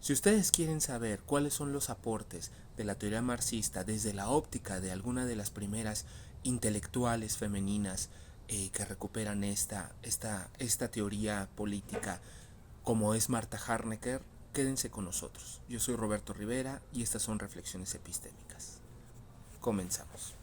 Si ustedes quieren saber cuáles son los aportes de la teoría marxista desde la óptica de alguna de las primeras intelectuales femeninas que recuperan esta teoría política, como es Marta Harnecker, quédense con nosotros. Yo soy Roberto Rivera y estas son Reflexiones Epistémicas. Comenzamos.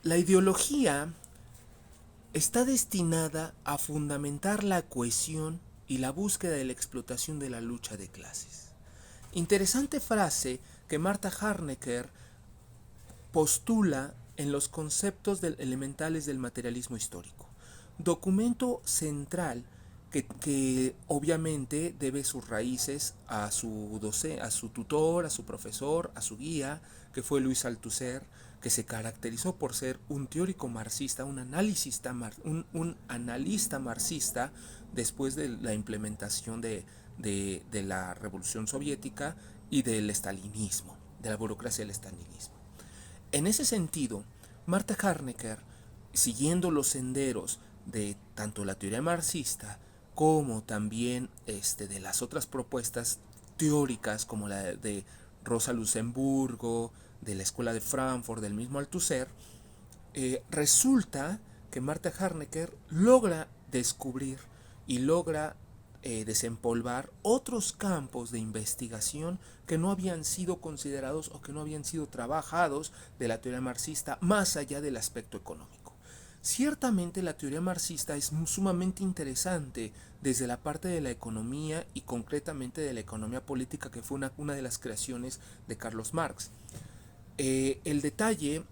La ideología está destinada a fundamentar la cohesión y la búsqueda de la explotación de la lucha de clases. Interesante frase que Marta Harnecker postula en los conceptos elementales del materialismo histórico. Documento central que obviamente debe sus raíces a a su tutor, a su profesor, a su guía, que fue Luis Althusser, que se caracterizó por ser un teórico marxista, un analista marxista después de la implementación de la Revolución Soviética y del estalinismo, de la burocracia del estalinismo. En ese sentido, Marta Harnecker, siguiendo los senderos de tanto la teoría marxista como también de las otras propuestas teóricas como la de Rosa Luxemburgo, de la Escuela de Frankfurt, del mismo Althusser, resulta que Marta Harnecker logra descubrir y logra desempolvar otros campos de investigación que no habían sido considerados o que no habían sido trabajados de la teoría marxista más allá del aspecto económico. Ciertamente la teoría marxista es sumamente interesante desde la parte de la economía y concretamente de la economía política, que fue una de las creaciones de Carlos Marx. El detalle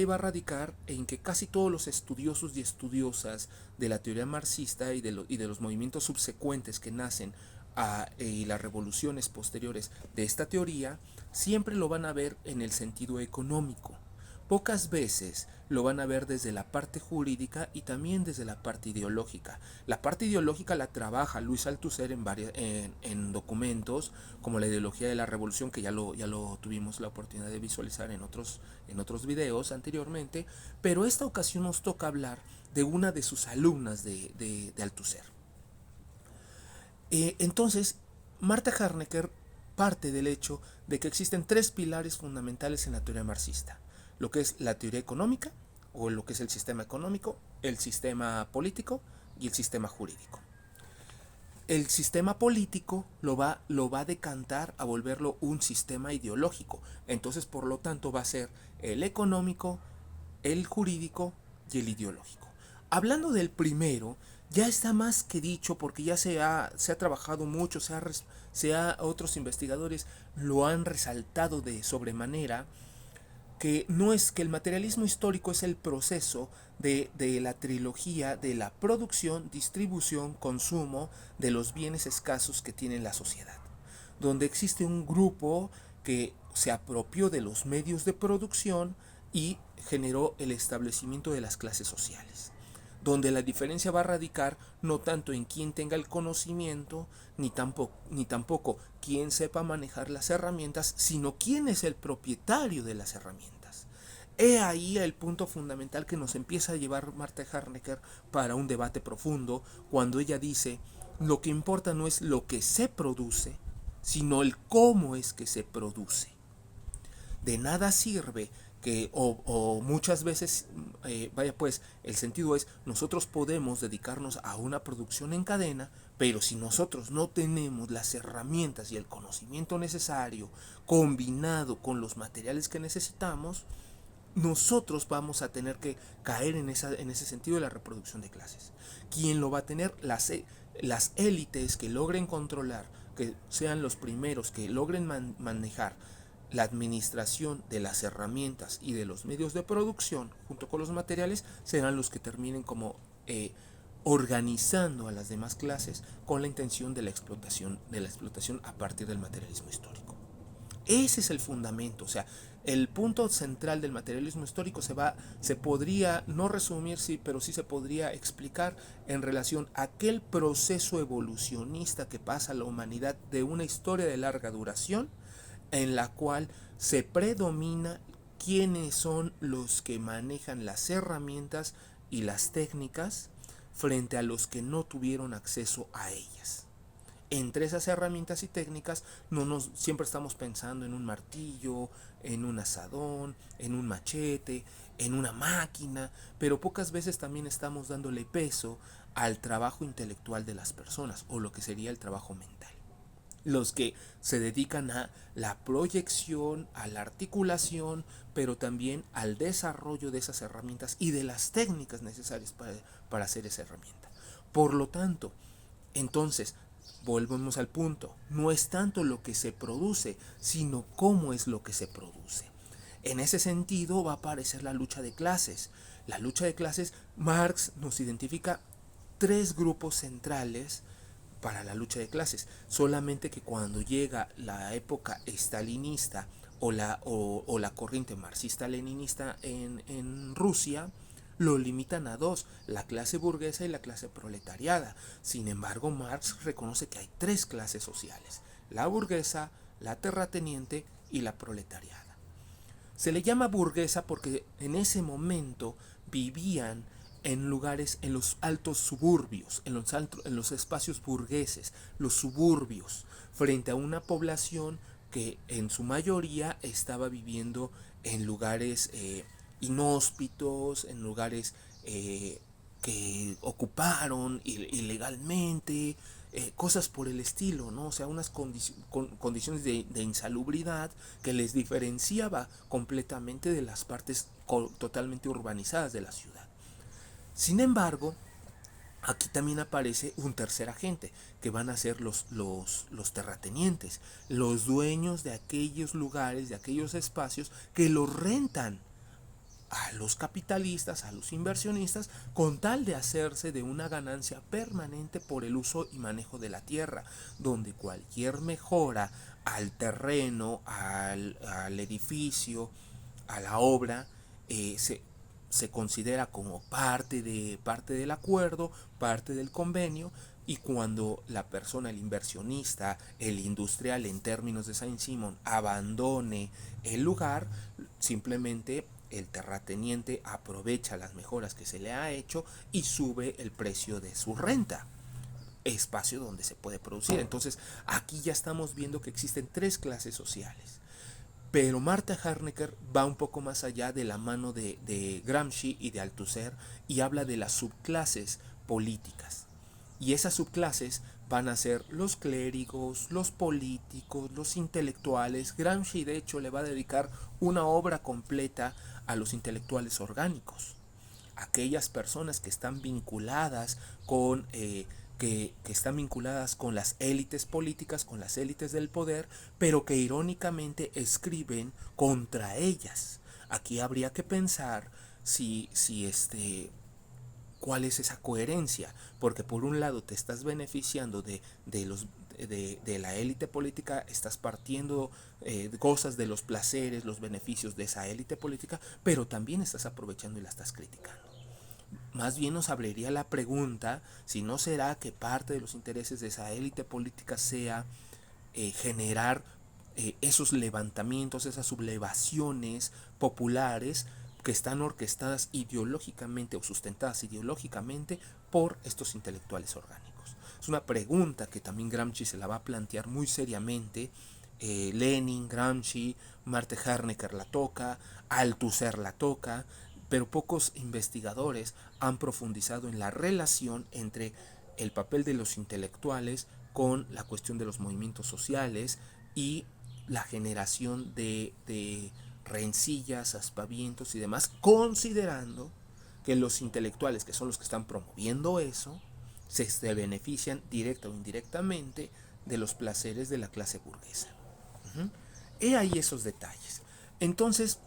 va a radicar en que casi todos los estudiosos y estudiosas de la teoría marxista y de los movimientos subsecuentes que nacen y las revoluciones posteriores de esta teoría siempre lo van a ver en el sentido económico. Pocas veces lo van a ver desde la parte jurídica y también desde la parte ideológica. La parte ideológica la trabaja Luis Althusser en documentos como la ideología de la revolución, que ya lo tuvimos la oportunidad de visualizar en otros videos anteriormente, pero esta ocasión nos toca hablar de una de sus alumnas de Althusser. Entonces, Marta Harnecker parte del hecho de que existen tres pilares fundamentales en la teoría marxista: lo que es la teoría económica, o lo que es el sistema económico, el sistema político y el sistema jurídico. El sistema político lo va a decantar a volverlo un sistema ideológico. Entonces, por lo tanto, va a ser el económico, el jurídico y el ideológico. Hablando del primero, ya está más que dicho porque ya se ha trabajado mucho, otros investigadores lo han resaltado de sobremanera, que no es que el materialismo histórico es el proceso de la trilogía de la producción, distribución, consumo de los bienes escasos que tiene la sociedad, donde existe un grupo que se apropió de los medios de producción y generó el establecimiento de las clases sociales, donde la diferencia va a radicar no tanto en quién tenga el conocimiento, ni tampoco quién sepa manejar las herramientas, sino quién es el propietario de las herramientas. He ahí el punto fundamental que nos empieza a llevar Marta Harnecker para un debate profundo, cuando ella dice: lo que importa no es lo que se produce, sino el cómo es que se produce. De nada sirve o muchas veces, vaya pues, el sentido es, nosotros podemos dedicarnos a una producción en cadena, pero si nosotros no tenemos las herramientas y el conocimiento necesario combinado con los materiales que necesitamos, nosotros vamos a tener que caer en ese sentido de la reproducción de clases. ¿Quién lo va a tener? Las élites que logren controlar, que sean los primeros que logren manejar la administración de las herramientas y de los medios de producción junto con los materiales, serán los que terminen como organizando a las demás clases con la intención de la explotación a partir del materialismo histórico. Ese es el fundamento, o sea, el punto central del materialismo histórico se podría no resumir, sí, pero sí se podría explicar en relación a aquel proceso evolucionista que pasa a la humanidad de una historia de larga duración, en la cual se predomina quiénes son los que manejan las herramientas y las técnicas frente a los que no tuvieron acceso a ellas. entre esas herramientas y técnicas siempre estamos pensando en un martillo, en un asadón, en un machete, en una máquina, pero pocas veces también estamos dándole peso al trabajo intelectual de las personas, o lo que sería el trabajo mental. Los que se dedican a la proyección, a la articulación, pero también al desarrollo de esas herramientas y de las técnicas necesarias para hacer esa herramienta. Por lo tanto, entonces, volvemos al punto, no es tanto lo que se produce, sino cómo es lo que se produce. En ese sentido va a aparecer la lucha de clases. La lucha de clases, Marx nos identifica tres grupos centrales para la lucha de clases. Solamente que cuando llega la época estalinista o la corriente marxista-leninista en Rusia, lo limitan a dos, la clase burguesa y la clase proletariada. Sin embargo, Marx reconoce que hay tres clases sociales, la burguesa, la terrateniente y la proletariada. Se le llama burguesa porque en ese momento vivían en lugares, en los altos suburbios, en los espacios burgueses, los suburbios, frente a una población que en su mayoría estaba viviendo en lugares inhóspitos, en lugares que ocuparon ilegalmente, cosas por el estilo, ¿no? O sea, unas condiciones de insalubridad que les diferenciaba completamente de las partes totalmente urbanizadas de la ciudad. Sin embargo, aquí también aparece un tercer agente, que van a ser los terratenientes, los dueños de aquellos lugares, de aquellos espacios que los rentan a los capitalistas, a los inversionistas, con tal de hacerse de una ganancia permanente por el uso y manejo de la tierra, donde cualquier mejora al terreno, al edificio, a la obra, se considera como parte del acuerdo, parte del convenio, y cuando la persona, el inversionista, el industrial en términos de Saint-Simon, abandone el lugar, simplemente el terrateniente aprovecha las mejoras que se le ha hecho y sube el precio de su renta, espacio donde se puede producir. Entonces aquí ya estamos viendo que existen tres clases sociales. Pero Marta Harnecker va un poco más allá de la mano de Gramsci y de Althusser y habla de las subclases políticas. Y esas subclases van a ser los clérigos, los políticos, los intelectuales. Gramsci de hecho le va a dedicar una obra completa a los intelectuales orgánicos. Aquellas personas que están vinculadas que están vinculadas con las élites políticas, con las élites del poder, pero que irónicamente escriben contra ellas. Aquí habría que pensar si cuál es esa coherencia, porque por un lado te estás beneficiando de la élite política, estás partiendo cosas de los placeres, los beneficios de esa élite política, pero también estás aprovechando y la estás criticando. Más bien nos abriría la pregunta si no será que parte de los intereses de esa élite política sea generar esos levantamientos, esas sublevaciones populares que están orquestadas ideológicamente o sustentadas ideológicamente por estos intelectuales orgánicos. Es una pregunta que también Gramsci se la va a plantear muy seriamente. Lenin, Gramsci, Marta Harnecker la toca, Althusser la toca, pero pocos investigadores han profundizado en la relación entre el papel de los intelectuales con la cuestión de los movimientos sociales y la generación de rencillas, aspavientos y demás, considerando que los intelectuales, que son los que están promoviendo eso, se benefician directa o indirectamente de los placeres de la clase burguesa. He ahí esos detalles. Entonces,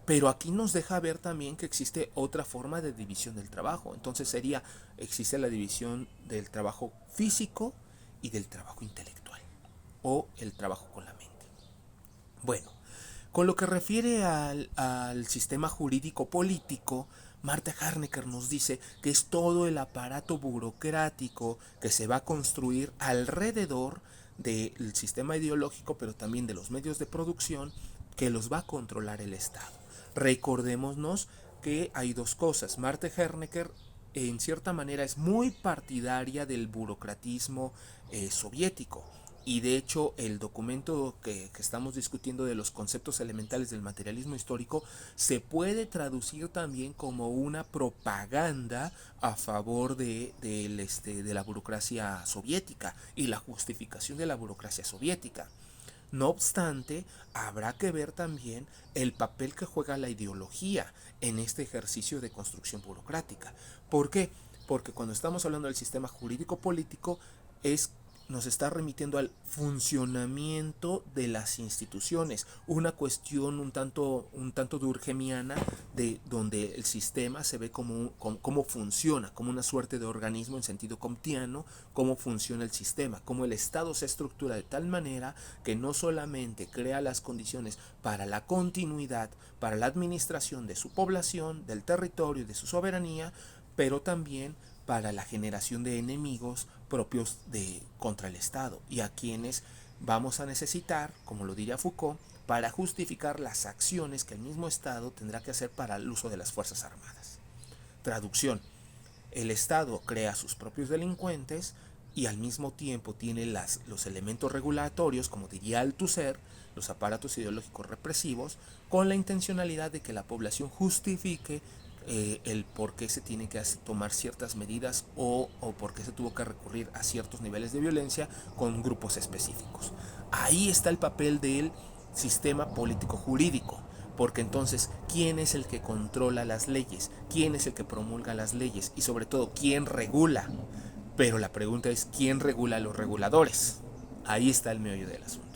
pero aquí nos deja ver también que existe otra forma de división del trabajo. Entonces existe la división del trabajo físico y del trabajo intelectual, o el trabajo con la mente. Bueno, con lo que refiere al sistema jurídico político, Marta Harnecker nos dice que es todo el aparato burocrático que se va a construir alrededor del sistema ideológico, pero también de los medios de producción, que los va a controlar el Estado. Recordémonos que hay dos cosas. Marta Harnecker en cierta manera es muy partidaria del burocratismo soviético. Y de hecho el documento que estamos discutiendo de los conceptos elementales del materialismo histórico se puede traducir también como una propaganda a favor de la burocracia soviética y la justificación de la burocracia soviética. No obstante, habrá que ver también el papel que juega la ideología en este ejercicio de construcción burocrática. ¿Por qué? Porque cuando estamos hablando del sistema jurídico político nos está remitiendo al funcionamiento de las instituciones, una cuestión un tanto durkheimiana, de donde el sistema se ve como funciona, como una suerte de organismo en sentido comtiano, cómo funciona el sistema, cómo el Estado se estructura de tal manera que no solamente crea las condiciones para la continuidad, para la administración de su población, del territorio y de su soberanía, pero también para la generación de enemigos propios contra el Estado y a quienes vamos a necesitar, como lo diría Foucault, para justificar las acciones que el mismo Estado tendrá que hacer para el uso de las Fuerzas Armadas. Traducción: el Estado crea sus propios delincuentes y al mismo tiempo tiene los elementos regulatorios, como diría Althusser, los aparatos ideológicos represivos, con la intencionalidad de que la población justifique el por qué se tiene que tomar ciertas medidas o por qué se tuvo que recurrir a ciertos niveles de violencia con grupos específicos. Ahí está el papel del sistema político jurídico, porque entonces, ¿quién es el que controla las leyes? ¿Quién es el que promulga las leyes? Y sobre todo, ¿quién regula? Pero la pregunta es, ¿quién regula a los reguladores? Ahí está el meollo del asunto.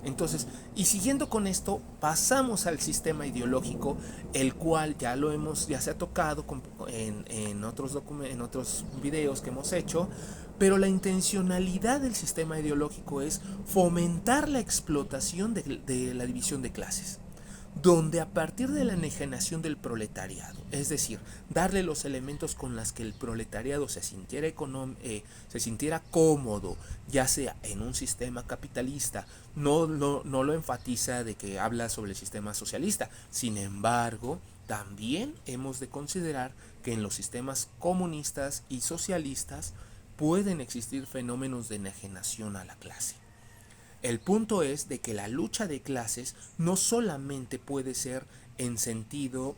Entonces, y siguiendo con esto, pasamos al sistema ideológico, el cual ya se ha tocado en otros videos que hemos hecho, pero la intencionalidad del sistema ideológico es fomentar la explotación de la división de clases, donde a partir de la enajenación del proletariado, es decir, darle los elementos con los que el proletariado se sintiera cómodo, ya sea en un sistema capitalista, no lo enfatiza de que habla sobre el sistema socialista, sin embargo, también hemos de considerar que en los sistemas comunistas y socialistas pueden existir fenómenos de enajenación a la clase. El punto es de que la lucha de clases no solamente puede ser en sentido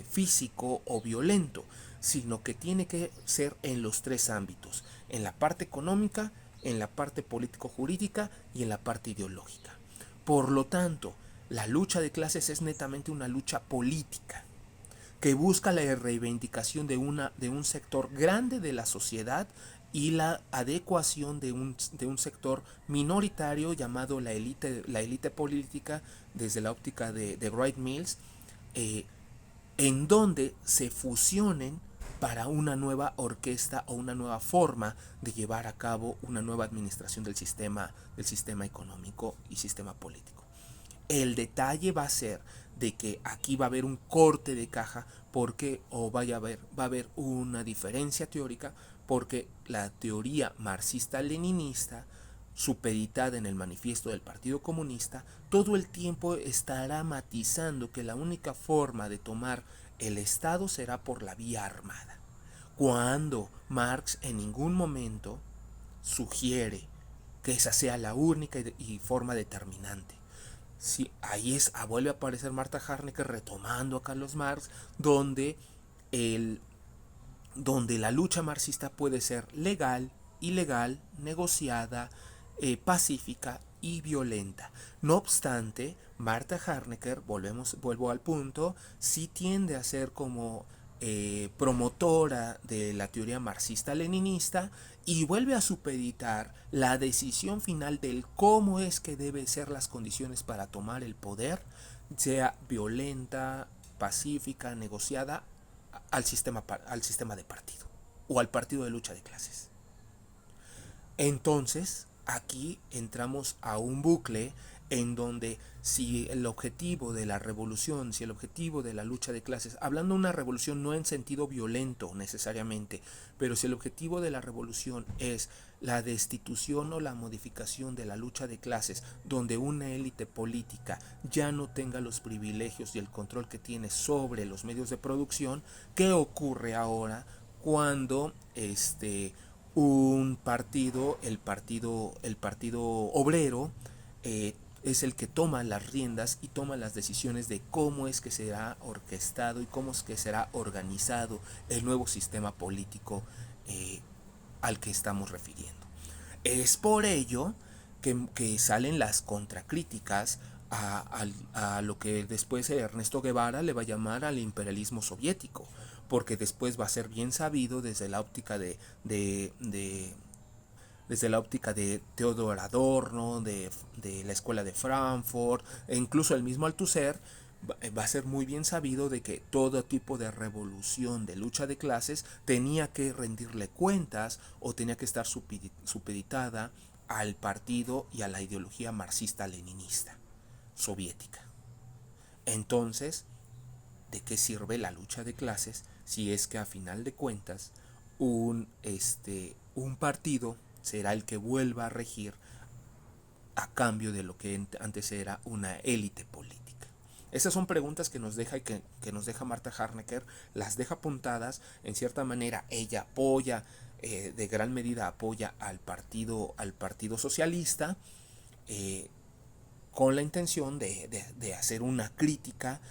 físico o violento, sino que tiene que ser en los tres ámbitos, en la parte económica, en la parte político-jurídica y en la parte ideológica. Por lo tanto, la lucha de clases es netamente una lucha política, que busca la reivindicación de un sector grande de la sociedad y la adecuación de un sector minoritario llamado la élite política, desde la óptica de Wright Mills, en donde se fusionen para una nueva orquesta o una nueva forma de llevar a cabo una nueva administración del sistema económico y sistema político. El detalle va a ser de que aquí va a haber un corte de caja porque va a haber una diferencia teórica, porque la teoría marxista-leninista, supeditada en el manifiesto del Partido Comunista, todo el tiempo estará matizando que la única forma de tomar el Estado será por la vía armada, cuando Marx en ningún momento sugiere que esa sea la única y forma determinante. Sí, vuelve a aparecer Marta Harnecker retomando a Carlos Marx, donde la lucha marxista puede ser legal, ilegal, negociada, pacífica y violenta. No obstante, Marta Harnecker, vuelvo al punto, sí tiende a ser como promotora de la teoría marxista-leninista y vuelve a supeditar la decisión final del cómo es que deben ser las condiciones para tomar el poder, sea violenta, pacífica, negociada, al sistema de partido o al partido de lucha de clases. Entonces, aquí entramos a un bucle en donde si el objetivo de la revolución, si el objetivo de la lucha de clases, hablando de una revolución no en sentido violento necesariamente, pero si el objetivo de la revolución es la destitución o la modificación de la lucha de clases, donde una élite política ya no tenga los privilegios y el control que tiene sobre los medios de producción, ¿qué ocurre ahora cuando un partido, el partido obrero, es el que toma las riendas y toma las decisiones de cómo es que será orquestado y cómo es que será organizado el nuevo sistema político al que estamos refiriendo. Es por ello que salen las contracríticas a lo que después Ernesto Guevara le va a llamar al imperialismo soviético, porque después va a ser bien sabido desde la óptica desde la óptica de Theodor Adorno, de la escuela de Frankfurt, e incluso el mismo Althusser, va a ser muy bien sabido de que todo tipo de revolución, de lucha de clases, tenía que rendirle cuentas o tenía que estar supeditada al partido y a la ideología marxista-leninista soviética. Entonces, ¿de qué sirve la lucha de clases si es que a final de cuentas un partido será el que vuelva a regir a cambio de lo que antes era una élite política? Esas son preguntas que nos deja que nos deja Marta Harnecker, las deja apuntadas. En cierta manera ella apoya, de gran medida apoya al partido socialista, con la intención de hacer una crítica,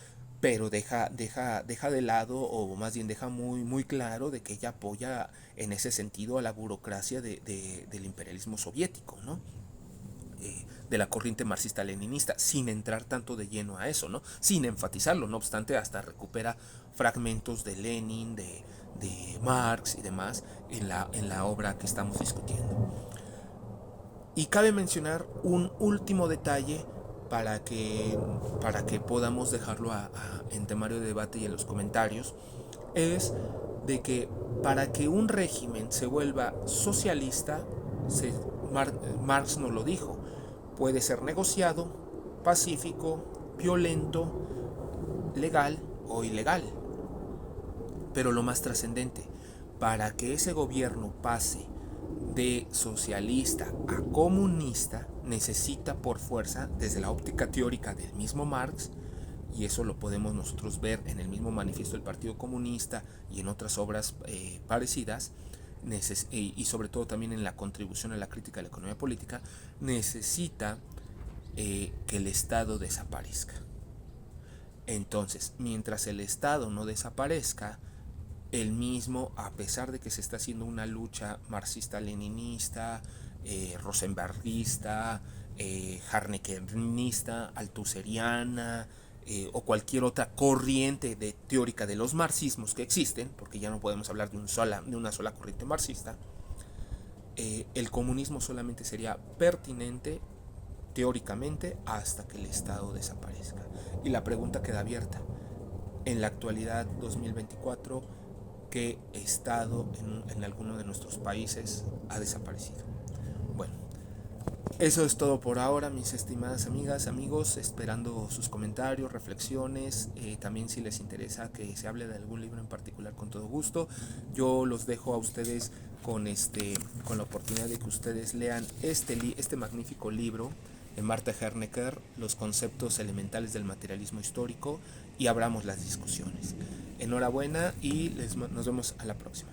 pero deja de lado, o más bien deja muy claro de que ella apoya en ese sentido a la burocracia del imperialismo soviético, ¿no? De la corriente marxista-leninista, sin entrar tanto de lleno a eso, ¿no? Sin enfatizarlo, no obstante, hasta recupera fragmentos de Lenin, de Marx y demás en la obra que estamos discutiendo. Y cabe mencionar un último detalle para que podamos dejarlo en temario de debate y en los comentarios, es de que para que un régimen se vuelva socialista, Marx nos lo dijo, puede ser negociado, pacífico, violento, legal o ilegal. Pero lo más trascendente, para que ese gobierno pase de socialista a comunista, necesita por fuerza, desde la óptica teórica del mismo Marx, y eso lo podemos nosotros ver en el mismo manifiesto del Partido Comunista y en otras obras parecidas, y sobre todo también en la contribución a la crítica de la economía política, necesita que el Estado desaparezca. Entonces, mientras el Estado no desaparezca, el mismo, a pesar de que se está haciendo una lucha marxista-leninista, rosenbergista, harneckenista, althusseriana, o cualquier otra corriente teórica de los marxismos que existen, porque ya no podemos hablar de una sola corriente marxista, el comunismo solamente sería pertinente teóricamente hasta que el Estado desaparezca. Y la pregunta queda abierta. En la actualidad 2024, ¿qué Estado en alguno de nuestros países ha desaparecido? Bueno, eso es todo por ahora, mis estimadas amigas, amigos, esperando sus comentarios, reflexiones, también si les interesa que se hable de algún libro en particular, con todo gusto. Yo los dejo a ustedes con la oportunidad de que ustedes lean este magnífico libro de Marta Harnecker, Los conceptos elementales del materialismo histórico, y abramos las discusiones. Enhorabuena y nos vemos a la próxima.